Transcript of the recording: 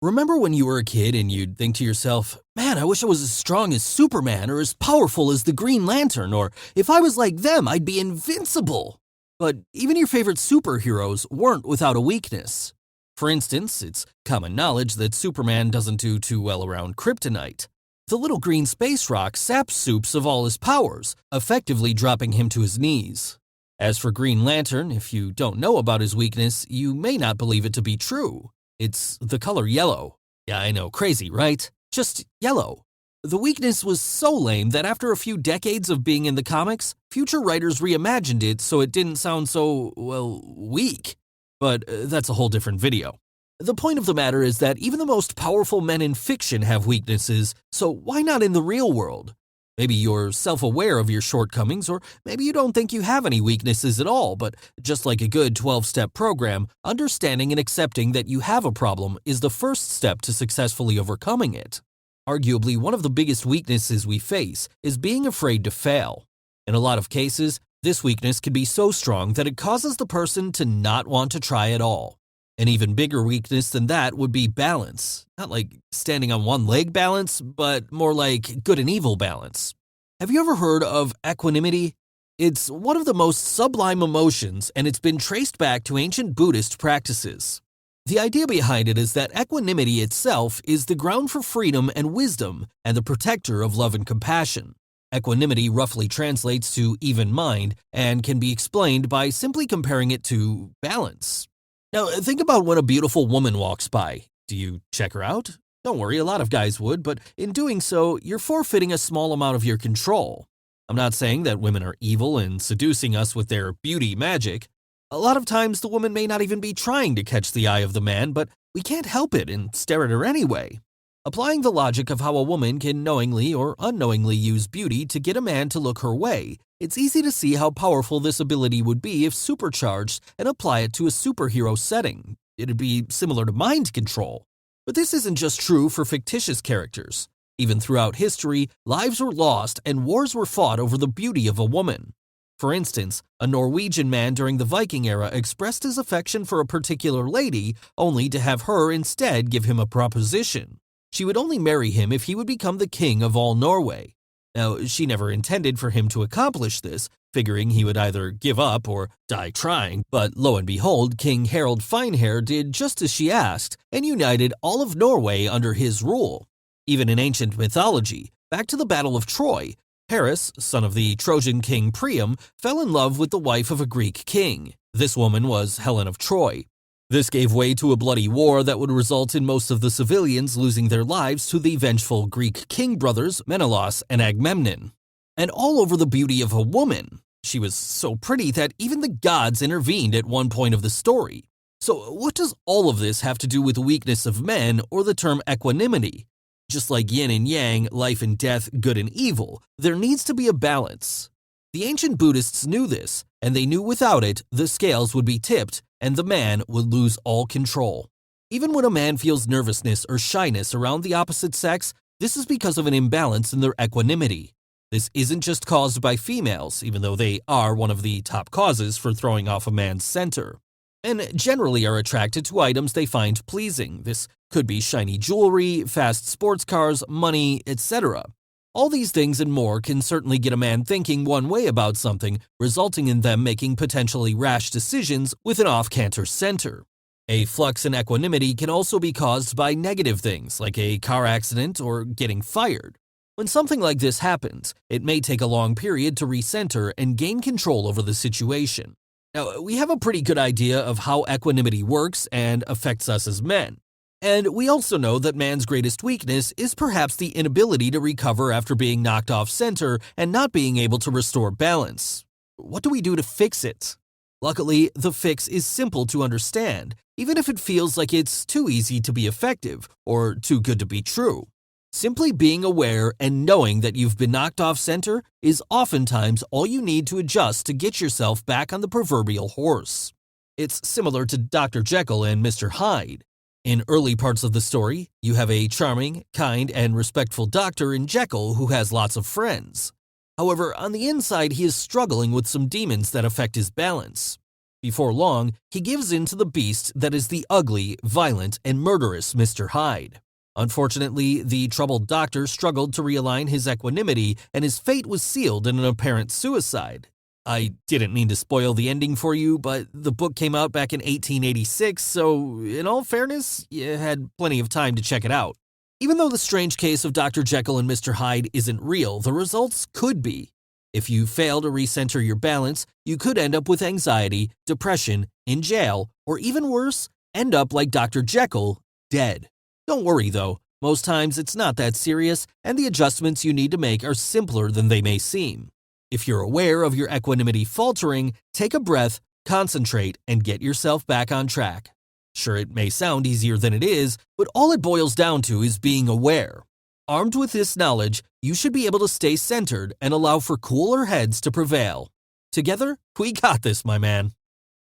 Remember when you were a kid and you'd think to yourself, man, I wish I was as strong as Superman or as powerful as the Green Lantern, or if I was like them, I'd be invincible. But even your favorite superheroes weren't without a weakness. For instance, it's common knowledge that Superman doesn't do too well around kryptonite. The little green space rock saps Supes of all his powers, effectively dropping him to his knees. As for Green Lantern, if you don't know about his weakness, you may not believe it to be true. It's the color yellow. Yeah, I know, crazy, right? Just yellow. The weakness was so lame that after a few decades of being in the comics, future writers reimagined it so it didn't sound so, well, weak. But that's a whole different video. The point of the matter is that even the most powerful men in fiction have weaknesses, so why not in the real world? Maybe you're self-aware of your shortcomings, or maybe you don't think you have any weaknesses at all, but just like a good 12-step program, understanding and accepting that you have a problem is the first step to successfully overcoming it. Arguably, one of the biggest weaknesses we face is being afraid to fail. In a lot of cases, this weakness can be so strong that it causes the person to not want to try at all. An even bigger weakness than that would be balance. Not like standing on one leg balance, but more like good and evil balance. Have you ever heard of equanimity? It's one of the most sublime emotions, and it's been traced back to ancient Buddhist practices. The idea behind it is that equanimity itself is the ground for freedom and wisdom, and the protector of love and compassion. Equanimity roughly translates to even mind, and can be explained by simply comparing it to balance. Now, think about when a beautiful woman walks by. Do you check her out? Don't worry, a lot of guys would, but in doing so, you're forfeiting a small amount of your control. I'm not saying that women are evil and seducing us with their beauty magic. A lot of times, the woman may not even be trying to catch the eye of the man, but we can't help it and stare at her anyway. Applying the logic of how a woman can knowingly or unknowingly use beauty to get a man to look her way, it's easy to see how powerful this ability would be if supercharged and apply it to a superhero setting. It'd be similar to mind control. But this isn't just true for fictitious characters. Even throughout history, lives were lost and wars were fought over the beauty of a woman. For instance, a Norwegian man during the Viking era expressed his affection for a particular lady only to have her instead give him a proposition. She would only marry him if he would become the king of all Norway. Now, she never intended for him to accomplish this, figuring he would either give up or die trying, but lo and behold, King Harald Finehair did just as she asked and united all of Norway under his rule. Even in ancient mythology, back to the Battle of Troy, Paris, son of the Trojan king Priam, fell in love with the wife of a Greek king. This woman was Helen of Troy. This gave way to a bloody war that would result in most of the civilians losing their lives to the vengeful Greek king brothers Menelaus and Agamemnon. And all over the beauty of a woman. She was so pretty that even the gods intervened at one point of the story. So what does all of this have to do with the weakness of men or the term equanimity? Just like yin and yang, life and death, good and evil, there needs to be a balance. The ancient Buddhists knew this, and they knew without it, the scales would be tipped and the man would lose all control. Even when a man feels nervousness or shyness around the opposite sex, this is because of an imbalance in their equanimity. This isn't just caused by females, even though they are one of the top causes for throwing off a man's center. Men generally are attracted to items they find pleasing. This could be shiny jewelry, fast sports cars, money, etc. All these things and more can certainly get a man thinking one way about something, resulting in them making potentially rash decisions with an off-canter center. A flux in equanimity can also be caused by negative things like a car accident or getting fired. When something like this happens, it may take a long period to recenter and gain control over the situation. Now, we have a pretty good idea of how equanimity works and affects us as men. And we also know that man's greatest weakness is perhaps the inability to recover after being knocked off center and not being able to restore balance. What do we do to fix it? Luckily, the fix is simple to understand, even if it feels like it's too easy to be effective or too good to be true. Simply being aware and knowing that you've been knocked off center is oftentimes all you need to adjust to get yourself back on the proverbial horse. It's similar to Dr. Jekyll and Mr. Hyde. In early parts of the story, you have a charming, kind, and respectful doctor in Jekyll who has lots of friends. However, on the inside, he is struggling with some demons that affect his balance. Before long, he gives in to the beast that is the ugly, violent, and murderous Mr. Hyde. Unfortunately, the troubled doctor struggled to realign his equanimity, and his fate was sealed in an apparent suicide. I didn't mean to spoil the ending for you, but the book came out back in 1886, so in all fairness, you had plenty of time to check it out. Even though the strange case of Dr. Jekyll and Mr. Hyde isn't real, the results could be. If you fail to recenter your balance, you could end up with anxiety, depression, in jail, or even worse, end up like Dr. Jekyll, dead. Don't worry though, most times it's not that serious, and the adjustments you need to make are simpler than they may seem. If you're aware of your equanimity faltering, take a breath, concentrate, and get yourself back on track. Sure, it may sound easier than it is, but all it boils down to is being aware. Armed with this knowledge, you should be able to stay centered and allow for cooler heads to prevail. Together, we got this, my man.